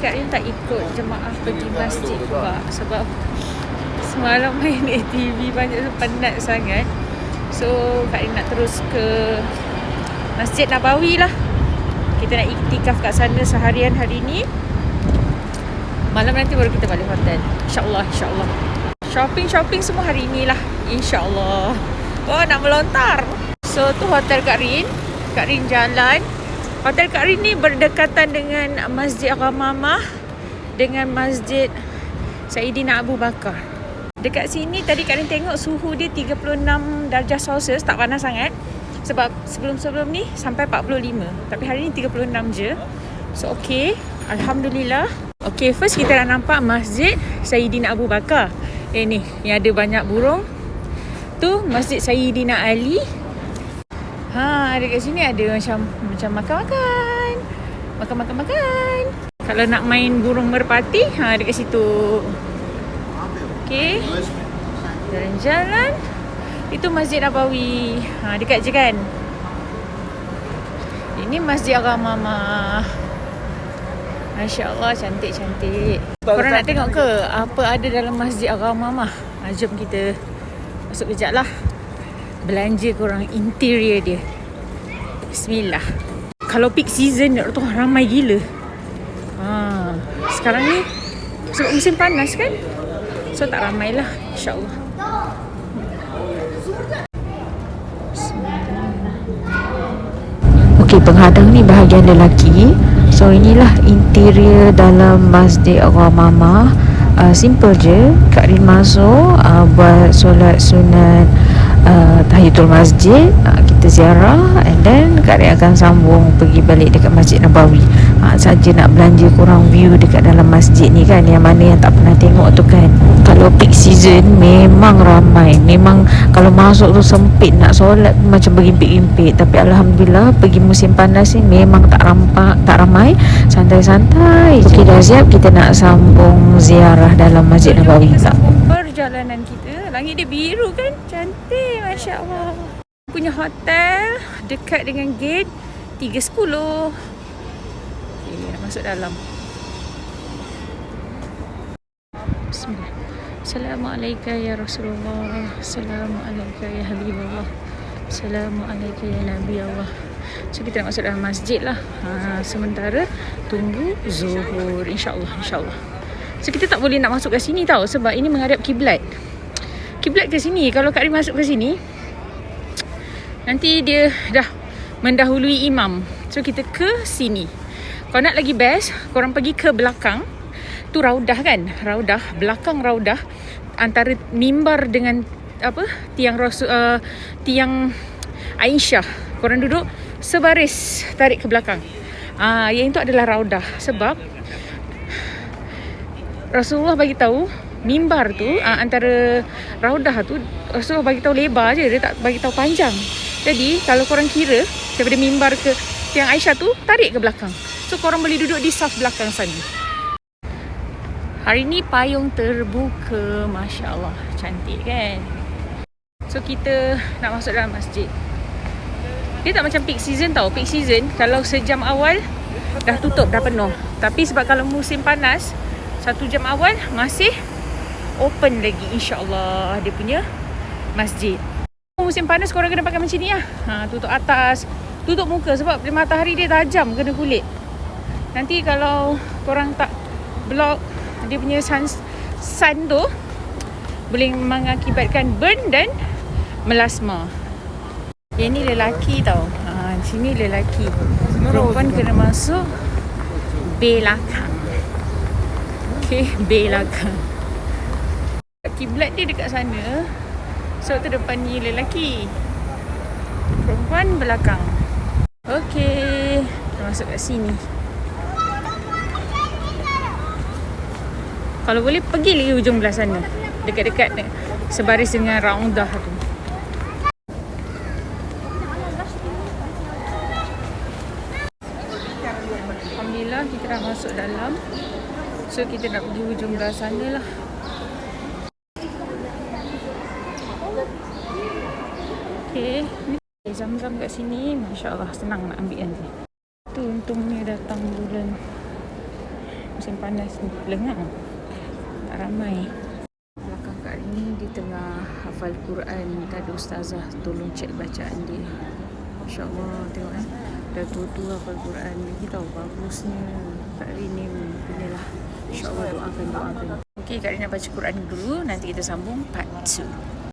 Kak Rin tak ikut jemaah pergi masjid juga sebab semalam main ATV banyak penat sangat. So Kak Rin nak terus ke Masjid Nabawi lah. Kita nak iktikaf kat sana seharian hari ni. Malam nanti baru kita balik hotel. InsyaAllah, insyaAllah. Shopping semua hari ni lah. InsyaAllah. Oh, nak melontar. So, tu hotel Kak Rin. Kak Rin jalan. Hotel Kak Rin ni berdekatan dengan Masjid Aghamamah dengan Masjid Saidina Abu Bakar. Dekat sini tadi Kak Rin tengok suhu dia 36 darjah Celsius, tak panas sangat. Sebab sebelum-sebelum ni sampai 45. Tapi hari ni 36 je. So okay, alhamdulillah. Okay, first kita dah nampak Masjid Saidina Abu Bakar. Ni yang ada banyak burung. Tu Masjid Saidina Ali. Dekat sini ada macam makan-makan. Makan. Kalau nak main burung merpati, dekat situ. Okay. Jalan-jalan. Itu Masjid Nabawi. Dekat je kan. Ini Masjid Aghamamah. Masya Allah, cantik-cantik. Korang nak tengok ke apa ada dalam Masjid Aghamamah? Jom kita masuk kejap lah. Belanja korang interior dia. Bismillah. Kalau peak season tu ramai gila. Sekarang ni sebab musim panas kan, so tak ramai lah, insyaAllah. Okey, penghadang ni bahagian lelaki. So inilah interior dalam Masjid Aghamamah. Simple je. Kak Rin masuk, buat solat sunat tahiyatul masjid, kita ziarah, and then Kak Rin akan sambung pergi balik dekat Masjid Nabawi. Saja nak belanja korang view dekat dalam masjid ni kan, yang mana yang tak pernah tengok tu kan. Kalau peak season memang ramai. Memang kalau masuk tu sempit, nak solat macam bergimpit-gimpit. Tapi alhamdulillah pergi musim panas ni memang tak ramai, santai-santai. Okey, dah siap, kita nak sambung ziarah dalam Masjid Nabawi. Perjalanan kita, langit dia biru kan, cantik, Masya Allah. Punya hotel dekat dengan gate 310. Okay, nak masuk dalam. Bismillah. Assalamualaikum ya Rasulullah. Assalamualaikum ya Habibullah. Assalamualaikum ya Nabi Allah. So kita nak masuk dalam masjid lah. Sementara tunggu zuhur, InsyaAllah. So kita tak boleh nak masuk kat sini tau, sebab ini menghadap kiblat. Kiblat ke sini, kalau Kak Rin masuk ke sini, nanti dia dah mendahului imam. So kita ke sini. Kalau nak lagi best, korang pergi ke belakang. Tu raudah kan? Raudah, belakang raudah, antara mimbar dengan tiang tiang Aisyah. Korang duduk sebaris, tarik ke belakang. Yang itu adalah raudah. Sebab Rasulullah bagi tahu mimbar tu antara raudah tu, Rasulullah bagi tahu lebar je, dia tak bagi tahu panjang. Jadi kalau korang kira daripada mimbar ke tiang Aisyah tu, tarik ke belakang. So korang boleh duduk di saf belakang sana. Hari ni payung terbuka, Masya Allah, cantik kan. So kita nak masuk dalam masjid. Dia tak macam peak season tau. Peak season kalau sejam awal dah tutup, dah penuh. Tapi sebab kalau musim panas, 1 jam awal masih open lagi, insyaAllah, dia punya masjid. Musim panas korang kena pakai macam ni lah. Tutup atas, tutup muka, sebab matahari dia tajam kena kulit. Nanti kalau korang tak block dia punya sun tu, boleh mengakibatkan burn dan melasma. Yang ni lelaki tau. Sini lelaki. Perempuan kena masuk belakang. Okay, belakang. Kiblat dia dekat sana. So tu depan ni lelaki, perempuan belakang. Okay, kita masuk kat sini. Kalau boleh pergi lagi hujung belah sana, dekat-dekat sebaris dengan raudah tu. Alhamdulillah kita dah masuk dalam. So kita nak pergi hujung belah sana lah. Okay, ni Zam-Zam kat sini, Masya Allah, senang nak ambil nanti. Tu untungnya datang bulan musim panas ni. Lengang. Tak ramai. Belakang Kak Rini dia tengah hafal Quran. Tak ada ustazah tolong cek bacaan dia. Masya Allah, tengok dah tua-tua hafal Quran. Dia tahu bagusnya Kak Rini punya lah. Insya Allah doakan. Okey, Kak Rini nak baca Quran dulu. Nanti kita sambung part 2.